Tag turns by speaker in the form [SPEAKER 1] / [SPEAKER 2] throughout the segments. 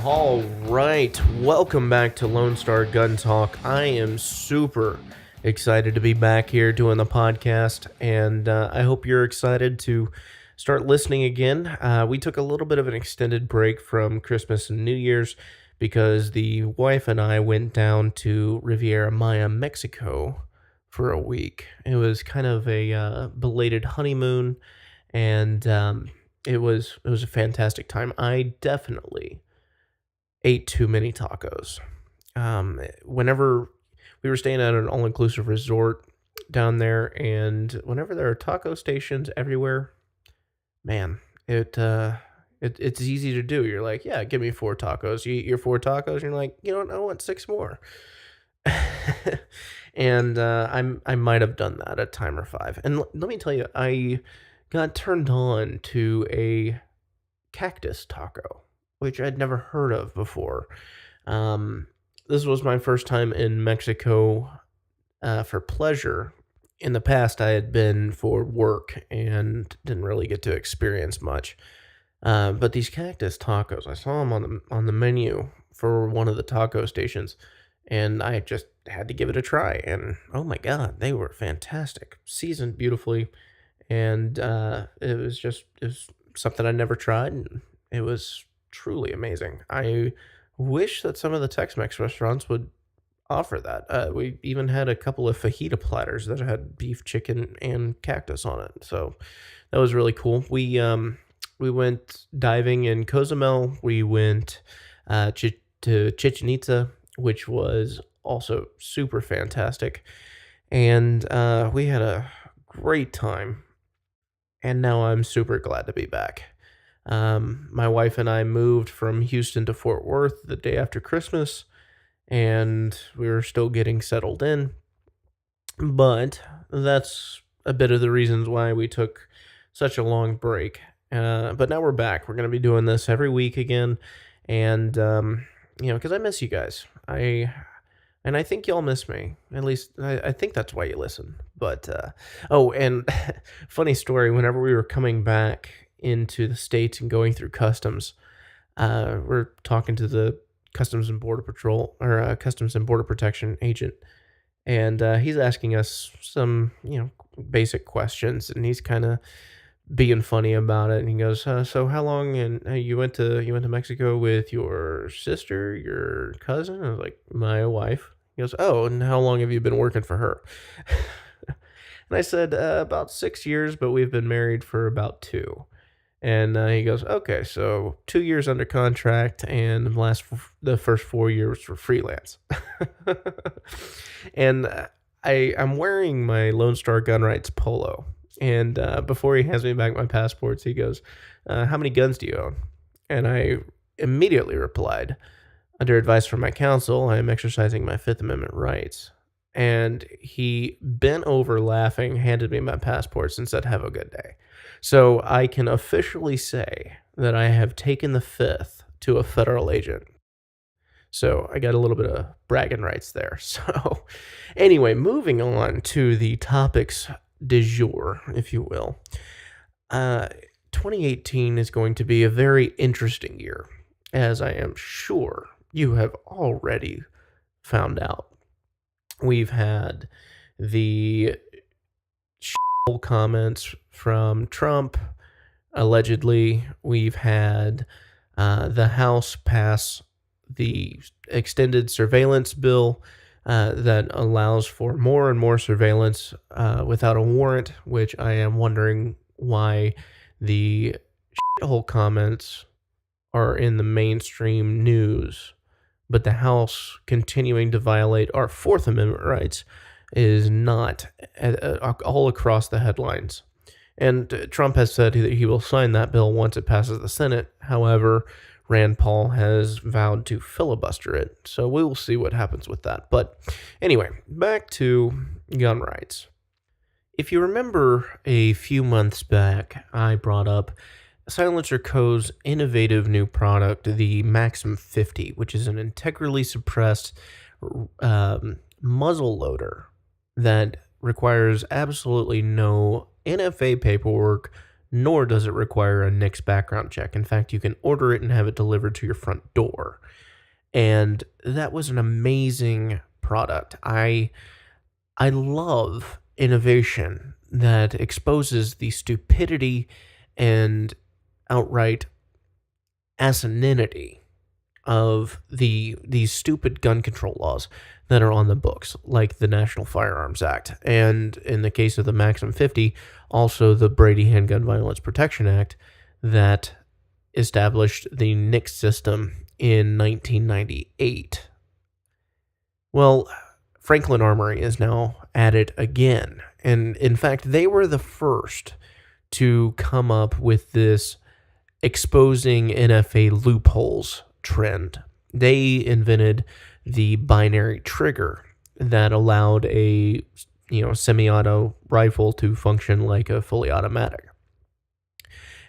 [SPEAKER 1] All right, welcome back to Lone Star Gun Talk. I am super excited to be back here doing the podcast, and I hope you're excited to start listening again. We took a little bit of an extended break from Christmas and New Year's because the wife and I went down to Riviera Maya, Mexico for a week. It was kind of a belated honeymoon, and it was a fantastic time. I definitely ate too many tacos. Whenever we were staying at an all-inclusive resort down there, and whenever there are taco stations everywhere, man, it's easy to do. You're like, yeah, give me 4 tacos. You eat your 4 tacos, and you're like, you know what? I want 6 more. And I might have done that at time or 5. And let me tell you, I got turned on to a cactus taco, which I'd never heard of before. This was my first time in Mexico for pleasure. In the past, I had been for work and didn't really get to experience much. But these cactus tacos, I saw them on the menu for one of the taco stations, and I just had to give it a try. And oh my god, they were fantastic, seasoned beautifully, and it was something I never tried, and it was truly amazing. I wish that some of the Tex-Mex restaurants would offer that. We even had a couple of fajita platters that had beef, chicken, and cactus on it. So that was really cool. We went diving in Cozumel. We went to Chichen Itza, which was also super fantastic. And we had a great time. And now I'm super glad to be back. My wife and I moved from Houston to Fort Worth the day after Christmas, and we were still getting settled in. But that's a bit of the reasons why we took such a long break. But now we're back. We're going to be doing this every week again, and because I miss you guys. I think y'all miss me. At least I think that's why you listen. But and funny story. Whenever we were coming back into the States and going through customs, we're talking to the Customs and Border Patrol or Customs and Border Protection agent, and he's asking us some basic questions, and he's kind of being funny about it. And he goes, "So how long? And you went to Mexico with your sister, your cousin?" I was like, "My wife." He goes, "Oh, and how long have you been working for her?" And I said, "About 6 years, but we've been married for about 2." And he goes, "Okay, so 2 years under contract, and the first 4 years were freelance." And I'm wearing my Lone Star Gun Rights polo. And before he hands me back my passports, he goes, "How many guns do you own?" And I immediately replied, "Under advice from my counsel, I am exercising my Fifth Amendment rights." And he bent over laughing, handed me my passports, and said, "Have a good day." So I can officially say that I have taken the fifth to a federal agent. So I got a little bit of bragging rights there. So anyway, moving on to the topics du jour, if you will. 2018 is going to be a very interesting year, as I am sure you have already found out. We've had the comments from Trump, allegedly. We've had the House pass the extended surveillance bill that allows for more and more surveillance without a warrant, which I am wondering why the shithole comments are in the mainstream news, but the House continuing to violate our Fourth Amendment rights is not all across the headlines. And Trump has said that he will sign that bill once it passes the Senate. However, Rand Paul has vowed to filibuster it, so we will see what happens with that. But anyway, back to gun rights. If you remember a few months back, I brought up Silencer Co.'s innovative new product, the Maxim 50, which is an integrally suppressed muzzle loader that requires absolutely no NFA paperwork, nor does it require a NICS background check. In fact, you can order it and have it delivered to your front door. And that was an amazing product. I love innovation that exposes the stupidity and outright asininity of these stupid gun control laws that are on the books, like the National Firearms Act, and in the case of the Maxim 50, also the Brady Handgun Violence Protection Act that established the NICS system in 1998. Well, Franklin Armory is now at it again, and in fact, they were the first to come up with this exposing NFA loopholes trend. They invented the binary trigger that allowed a semi-auto rifle to function like a fully automatic.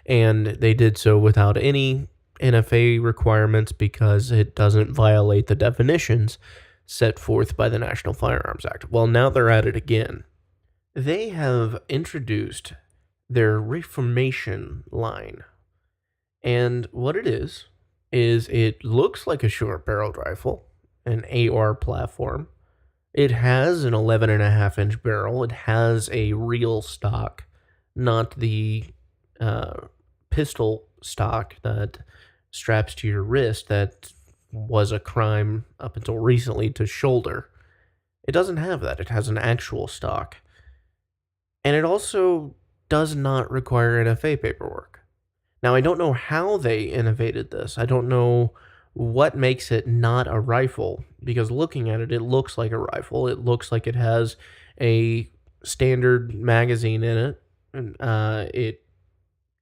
[SPEAKER 1] And they did so without any NFA requirements because it doesn't violate the definitions set forth by the National Firearms Act. Well, now they're at it again. They have introduced their Reformation line. And what it is it looks like a short-barreled rifle, an AR platform. It has an 11.5-inch barrel. It has a real stock, not the pistol stock that straps to your wrist that was a crime up until recently to shoulder. It doesn't have that. It has an actual stock. And it also does not require NFA paperwork. Now, I don't know how they innovated this. I don't know what makes it not a rifle, because looking at it, it looks like a rifle. It looks like it has a standard magazine in it, and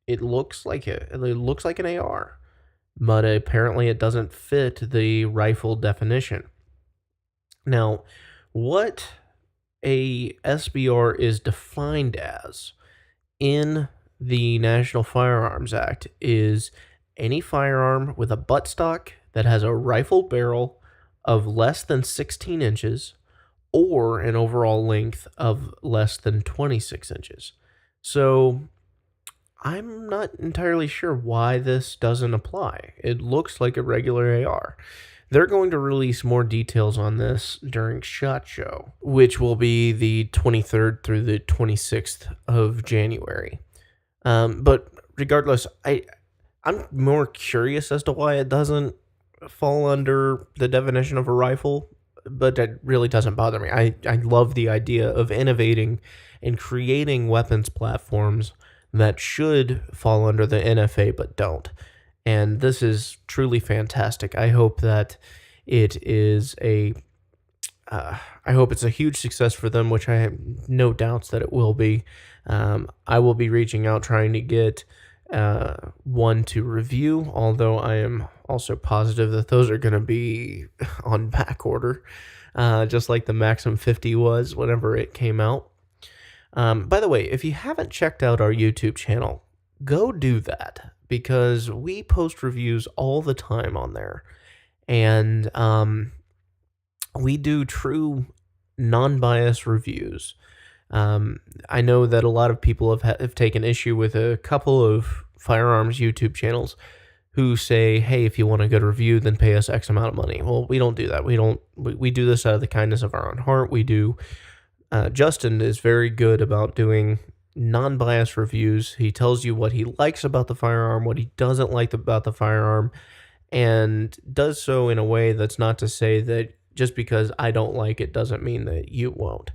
[SPEAKER 1] it looks like it looks like an AR, but apparently it doesn't fit the rifle definition. Now, what a SBR is defined as in the National Firearms Act is any firearm with a buttstock that has a rifle barrel of less than 16 inches or an overall length of less than 26 inches. So I'm not entirely sure why this doesn't apply. It looks like a regular AR. They're going to release more details on this during SHOT Show, which will be the 23rd through the 26th of January. But regardless, I'm more curious as to why it doesn't fall under the definition of a rifle, but that really doesn't bother me. I love the idea of innovating and creating weapons platforms that should fall under the NFA but don't. And this is truly fantastic. I hope that it is I hope it's a huge success for them, which I have no doubts that it will be. I will be reaching out trying to get one to review, although I am also positive that those are going to be on back order, just like the Maxim 50 was whenever it came out. By the way, if you haven't checked out our YouTube channel, go do that, because we post reviews all the time on there. And we do true non-biased reviews. I know that a lot of people have taken issue with a couple of firearms YouTube channels who say, hey, if you want a good review, then pay us X amount of money. Well, we don't do that. We do this out of the kindness of our own heart. We do. Justin is very good about doing non-biased reviews. He tells you what he likes about the firearm, what he doesn't like about the firearm, and does so in a way that's not to say that just because I don't like it doesn't mean that you won't.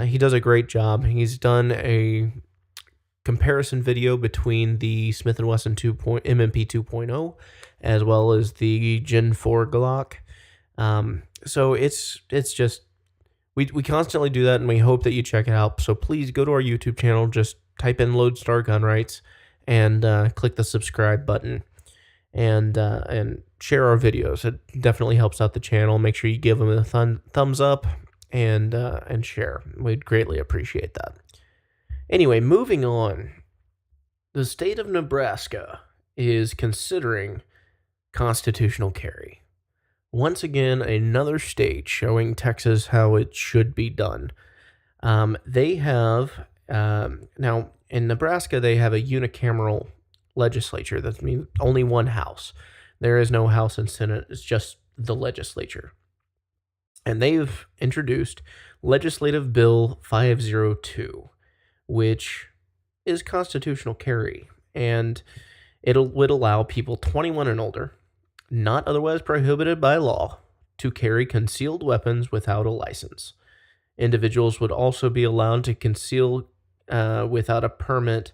[SPEAKER 1] He does a great job. He's done a comparison video between the Smith & Wesson MMP 2.0 as well as the Gen 4 Glock. So it's just, we constantly do that, and we hope that you check it out. So please go to our YouTube channel, just type in Lodestar Gunrights, and click the subscribe button, and share our videos. It definitely helps out the channel. Make sure you give them a thumbs up and share. We'd greatly appreciate that. Anyway, moving on. The state of Nebraska is considering constitutional carry. Once again, another state showing Texas how it should be done. They have, now, In Nebraska, they have a unicameral legislature. That means only one house. There is no House and Senate, it's just the legislature. And they've introduced Legislative Bill 502, which is constitutional carry. And it would allow people 21 and older, not otherwise prohibited by law, to carry concealed weapons without a license. Individuals would also be allowed to conceal without a permit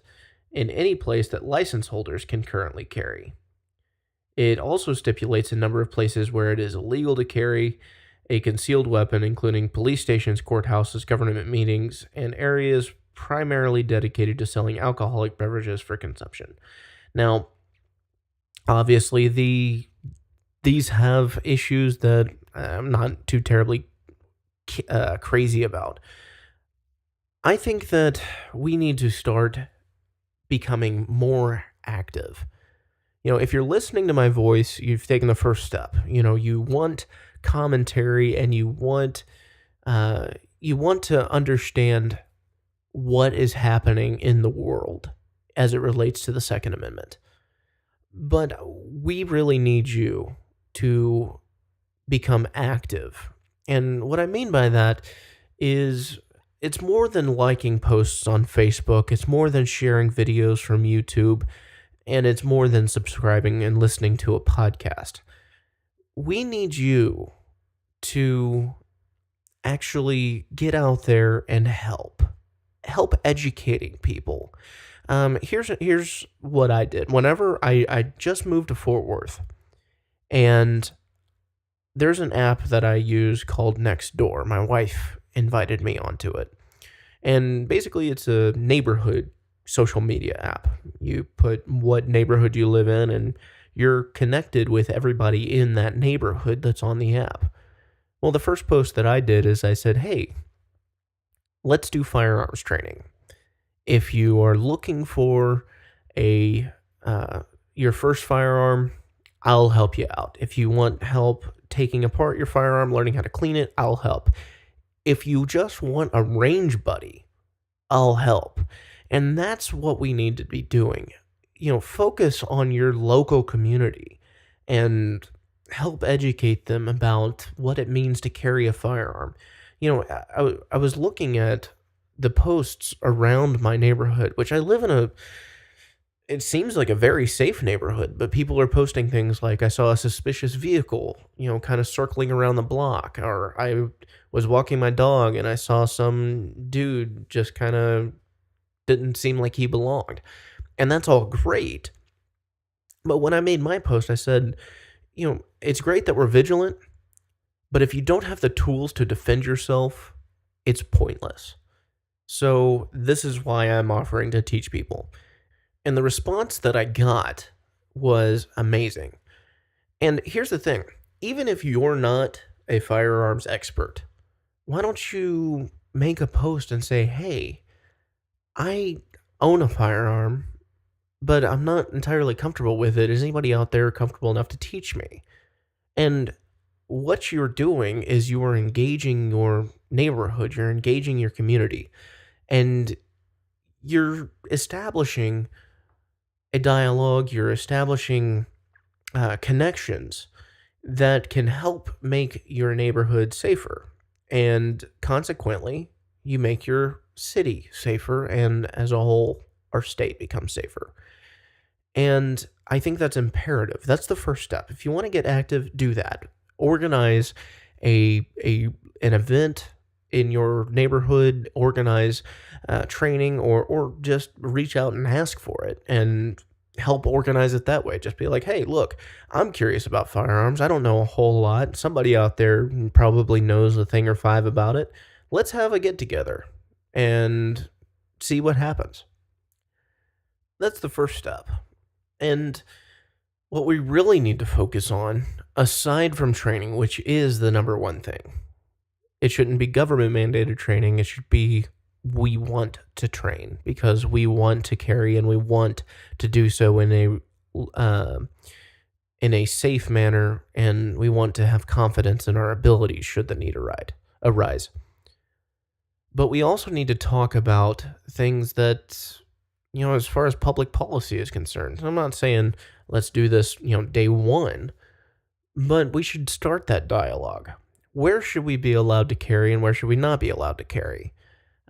[SPEAKER 1] in any place that license holders can currently carry. It also stipulates a number of places where it is illegal to carry a concealed weapon, including police stations, courthouses, government meetings, and areas primarily dedicated to selling alcoholic beverages for consumption. Now, obviously, these have issues that I'm not too terribly crazy about. I think that we need to start becoming more active. If you're listening to my voice, you've taken the first step. You want commentary and you want to understand what is happening in the world as it relates to the Second Amendment. But we really need you to become active. And what I mean by that is it's more than liking posts on Facebook, it's more than sharing videos from YouTube, and it's more than subscribing and listening to a podcast. We need you to actually get out there and help educating people. Here's what I did. Whenever I just moved to Fort Worth, and there's an app that I use called Nextdoor. My wife invited me onto it. And basically, it's a neighborhood social media app. You put what neighborhood you live in, and you're connected with everybody in that neighborhood that's on the app. Well, the first post that I did is I said, hey, let's do firearms training. If you are looking for your first firearm, I'll help you out. If you want help taking apart your firearm, learning how to clean it, I'll help. If you just want a range buddy, I'll help. And that's what we need to be doing. Focus on your local community and help educate them about what it means to carry a firearm. I was looking at the posts around my neighborhood, which I live in it seems like a very safe neighborhood, but people are posting things like, I saw a suspicious vehicle, kind of circling around the block, or I was walking my dog and I saw some dude just kind of didn't seem like he belonged. And that's all great. But when I made my post, I said, it's great that we're vigilant, but if you don't have the tools to defend yourself, it's pointless. So this is why I'm offering to teach people. And the response that I got was amazing. And here's the thing. Even if you're not a firearms expert, why don't you make a post and say, hey, I own a firearm, but I'm not entirely comfortable with it. Is anybody out there comfortable enough to teach me? And what you're doing is you are engaging your neighborhood, you're engaging your community, and you're establishing a dialogue, you're establishing connections that can help make your neighborhood safer. And consequently, you make your city safer, and as a whole, our state becomes safer. And I think that's imperative. That's the first step. If you want to get active, do that. Organize an event in your neighborhood, organize training, or just reach out and ask for it and help organize it that way. Just be like, hey, look, I'm curious about firearms. I don't know a whole lot. Somebody out there probably knows a thing or five about it. Let's have a get together and see what happens. That's the first step. And what we really need to focus on, aside from training, which is the number one thing, it shouldn't be government mandated training. It should be we want to train because we want to carry and we want to do so in a safe manner, and we want to have confidence in our abilities should the need arise. But we also need to talk about things that as far as public policy is concerned. I'm not saying let's do this, day one, but we should start that dialogue. Where should we be allowed to carry and where should we not be allowed to carry?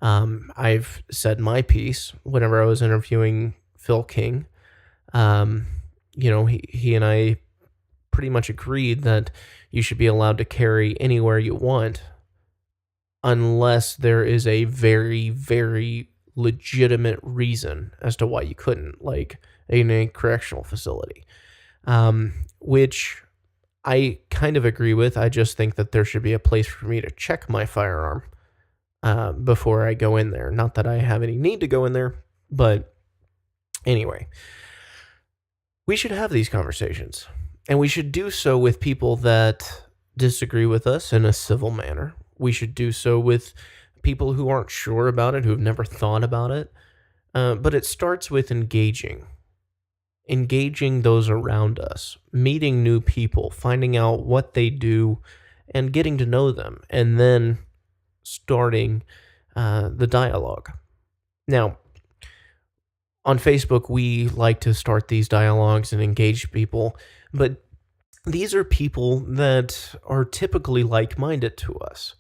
[SPEAKER 1] I've said my piece whenever I was interviewing Phil King. Um, he and I pretty much agreed that you should be allowed to carry anywhere you want unless there is a very, very legitimate reason as to why you couldn't, like in a correctional facility, which I kind of agree with. I just think that there should be a place for me to check my firearm before I go in there. Not that I have any need to go in there, but anyway, we should have these conversations, and we should do so with people that disagree with us in a civil manner. We should do so with people who aren't sure about it, who have never thought about it. But it starts with engaging those around us, meeting new people, finding out what they do, and getting to know them, and then starting the dialogue. Now, on Facebook, we like to start these dialogues and engage people, but these are people that are typically like-minded to us.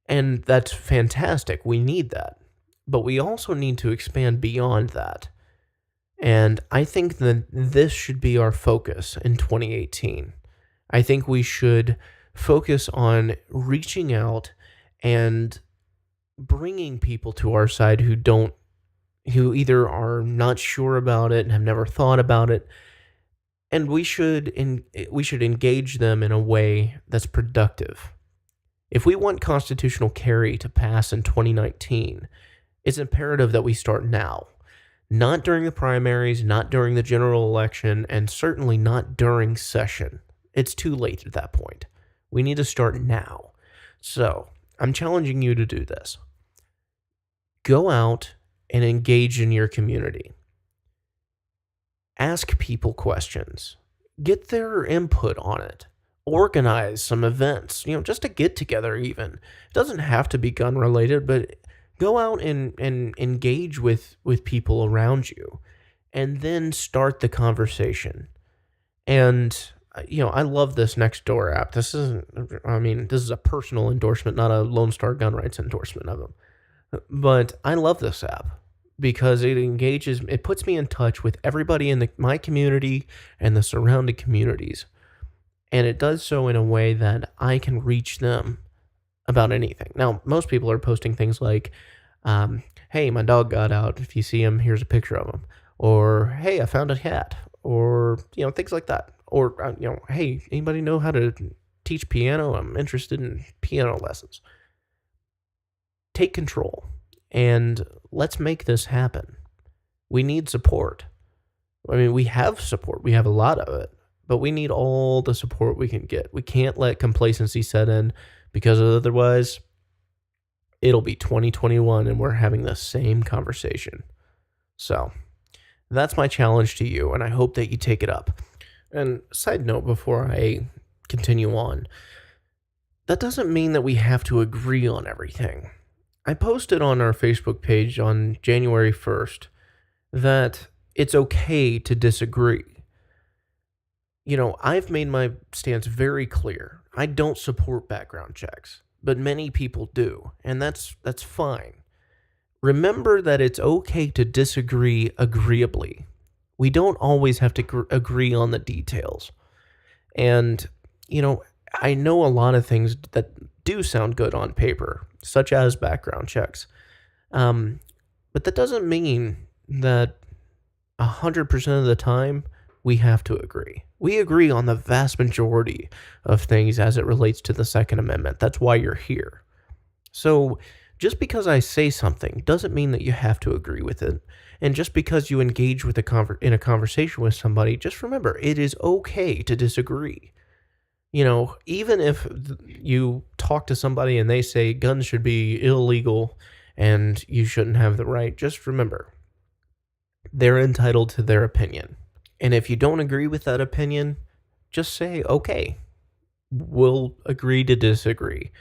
[SPEAKER 1] And that's fantastic. We need that. But we also need to expand beyond that. And I think that this should be our focus in 2018. I think we should focus on reaching out and bringing people to our side who either are not sure about it and have never thought about it. And we should engage them in a way that's productive. If we want constitutional carry to pass in 2019, it's imperative that we start now. Not during the primaries, not during the general election, and certainly not during session. It's too late at that point. We need to start now. So, I'm challenging you to do this. Go out and engage in your community. Ask people questions. Get their input on it. Organize some events, just a get together even. It doesn't have to be gun related, but go out and engage with people around you and then start the conversation. And, I love this Nextdoor app. This is a personal endorsement, not a Lone Star Gun Rights endorsement of them. But I love this app because it puts me in touch with everybody in my community and the surrounding communities. And it does so in a way that I can reach them about anything. Now, most people are posting things like, hey, my dog got out. If you see him, here's a picture of him. Or, hey, I found a cat. Or, things like that. Or, hey, anybody know how to teach piano? I'm interested in piano lessons. Take control and let's make this happen. We need support. We have support. We have a lot of it. But we need all the support we can get. We can't let complacency set in because otherwise it'll be 2021 and we're having the same conversation. So that's my challenge to you, and I hope that you take it up. And side note before I continue on, that doesn't mean that we have to agree on everything. I posted on our Facebook page on January 1st that it's okay to disagree. I've made my stance very clear. I don't support background checks, but many people do, and that's fine. Remember that it's okay to disagree agreeably. We don't always have to agree on the details. And, I know a lot of things that do sound good on paper, such as background checks. But that doesn't mean that 100% of the time we have to agree. We agree on the vast majority of things as it relates to the Second Amendment. That's why you're here. So just because I say something doesn't mean that you have to agree with it. And just because you engage with in a conversation with somebody, just remember, it is okay to disagree. Even if you talk to somebody and they say guns should be illegal and you shouldn't have the right, just remember, they're entitled to their opinion. And if you don't agree with that opinion, just say, okay, we'll agree to disagree.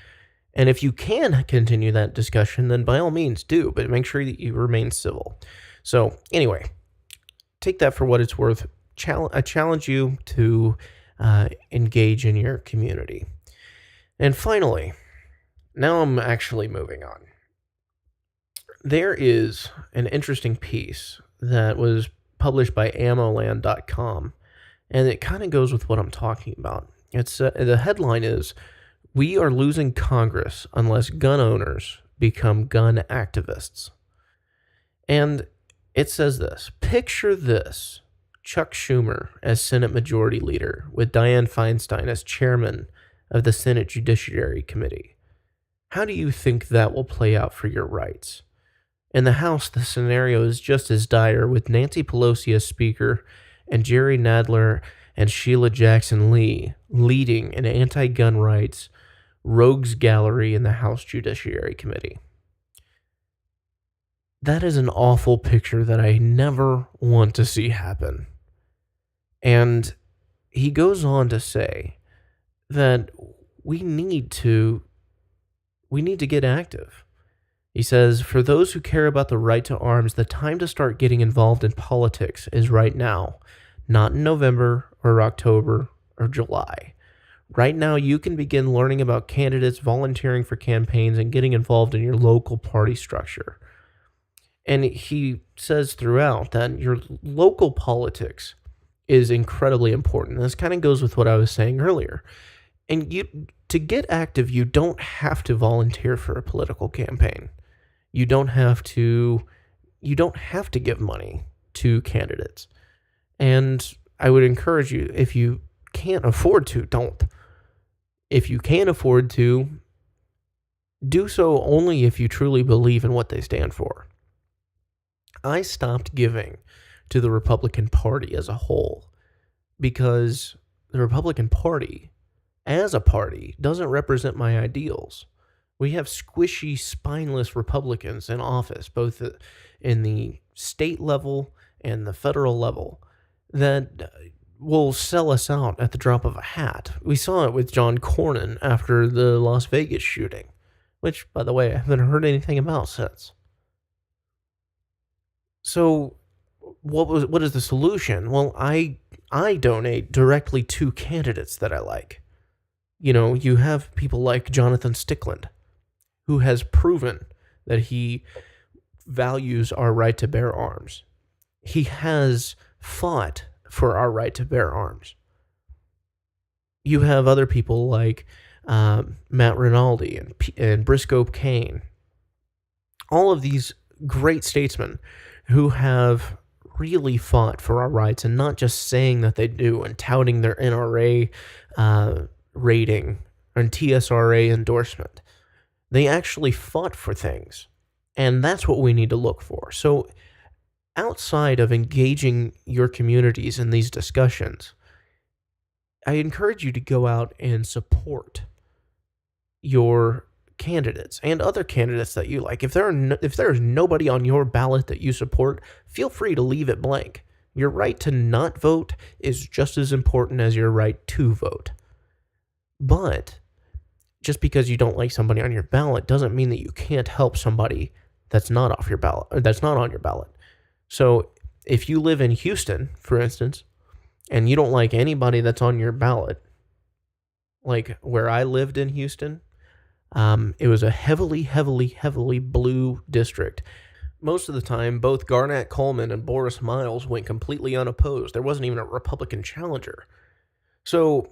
[SPEAKER 1] And if you can continue that discussion, then by all means do, but make sure that you remain civil. So, anyway, take that for what it's worth. I challenge you to engage in your community. And finally, now I'm actually moving on. There is an interesting piece that was published by ammoland.com, and it kind of goes with what I'm talking about. It's the headline is "We are losing Congress unless gun owners become gun activists." And it says this: picture this: Chuck Schumer as Senate Majority Leader with Dianne Feinstein as Chairman of the Senate Judiciary Committee. How do you think that will play out for your rights? In the House, the scenario is just as dire, with Nancy Pelosi as Speaker and Jerry Nadler and Sheila Jackson Lee leading an anti-gun rights rogues gallery in the House Judiciary Committee. That is an awful picture that I never want to see happen. And he goes on to say that we need to get active. He says, for those who care about the right to arms, the time to start getting involved in politics is right now, not in November or October or July. Right now, you can begin learning about candidates, volunteering for campaigns, and getting involved in your local party structure. And he says throughout that your local politics is incredibly important. This kind of goes with what I was saying earlier. And to get active, you don't have to volunteer for a political campaign. You don't have to give money to candidates. And I would encourage you, if you can't afford to, don't. If you can afford to, do so only if you truly believe in what they stand for. I stopped giving to the Republican Party as a whole because the Republican Party, as a party, doesn't represent my ideals. We have squishy, spineless Republicans in office, both in the state level and the federal level, that will sell us out at the drop of a hat. We saw it with John Cornyn after the Las Vegas shooting, which, by the way, I haven't heard anything about since. So, what is the solution? Well, I donate directly to candidates that I like. You know, you have people like Jonathan Stickland, who has proven that he values our right to bear arms. He has fought for our right to bear arms. You have other people like Matt Rinaldi and Briscoe Kane. All of these great statesmen who have really fought for our rights, and not just saying that they do and touting their NRA rating and TSRA endorsement. They actually fought for things, and that's what we need to look for. So outside of engaging your communities in these discussions, I encourage you to go out and support your candidates and other candidates that you like. If there is nobody on your ballot that you support, feel free to leave it blank. Your right to not vote is just as important as your right to vote. But just because you don't like somebody on your ballot doesn't mean that you can't help somebody that's not off your ballot, or that's not on your ballot. So if you live in Houston, for instance, and you don't like anybody that's on your ballot, like where I lived in Houston, it was a heavily blue district. Most of the time, both Garnett Coleman and Boris Miles went completely unopposed. There wasn't even a Republican challenger. So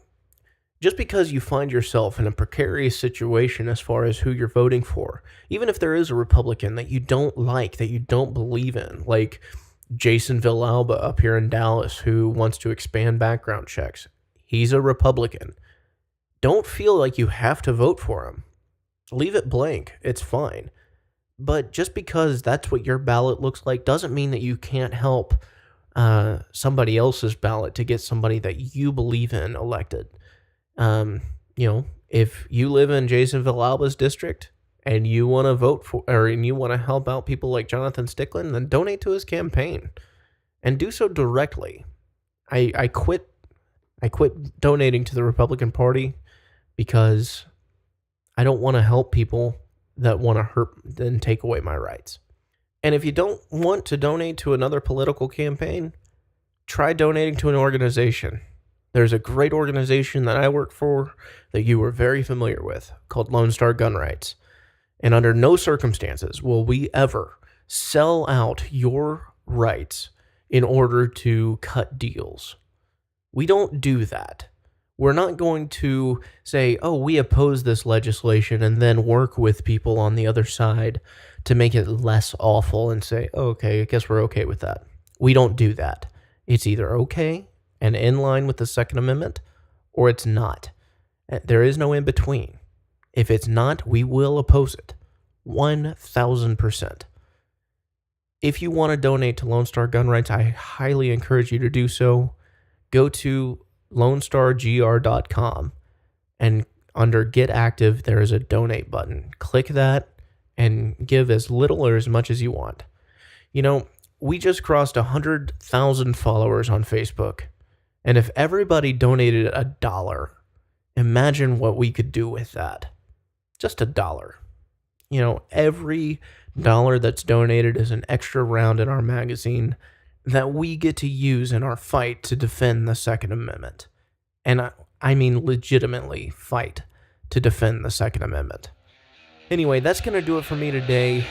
[SPEAKER 1] just because you find yourself in a precarious situation as far as who you're voting for, even if there is a Republican that you don't like, that you don't believe in, like Jason Villalba up here in Dallas, who wants to expand background checks, he's a Republican. Don't feel like you have to vote for him. Leave it blank. It's fine. But just because that's what your ballot looks like doesn't mean that you can't help somebody else's ballot to get somebody that you believe in elected. If you live in Jason Villalba's district and you want to vote for, and you want to help out people like Jonathan Stickland, then donate to his campaign and do so directly. I quit donating to the Republican Party because I don't want to help people that want to hurt and take away my rights. And if you don't want to donate to another political campaign, try donating to an organization. There's a great organization that I work for that you are very familiar with called Lone Star Gun Rights. And under no circumstances will we ever sell out your rights in order to cut deals. We don't do that. We're not going to say, oh, we oppose this legislation and then work with people on the other side to make it less awful and say, oh, okay, I guess we're okay with that. We don't do that. It's either okay and in line with the Second Amendment, or it's not. There is no in between. If it's not, we will oppose it. 1,000%. If you want to donate to Lone Star Gun Rights, I highly encourage you to do so. Go to lonestargr.com, and under Get Active, there is a donate button. Click that and give as little or as much as you want. You know, we just crossed 100,000 followers on Facebook, and if everybody donated $1, imagine what we could do with that. Just $1. You know, every dollar that's donated is an extra round in our magazine that we get to use in our fight to defend the Second Amendment. And I mean legitimately fight to defend the Second Amendment. Anyway, that's going to do it for me today.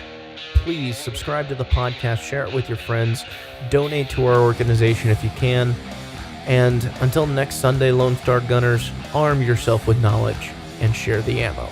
[SPEAKER 1] Please subscribe to the podcast, share it with your friends, donate to our organization if you can. And until next Sunday, Lone Star Gunners, arm yourself with knowledge and share the ammo.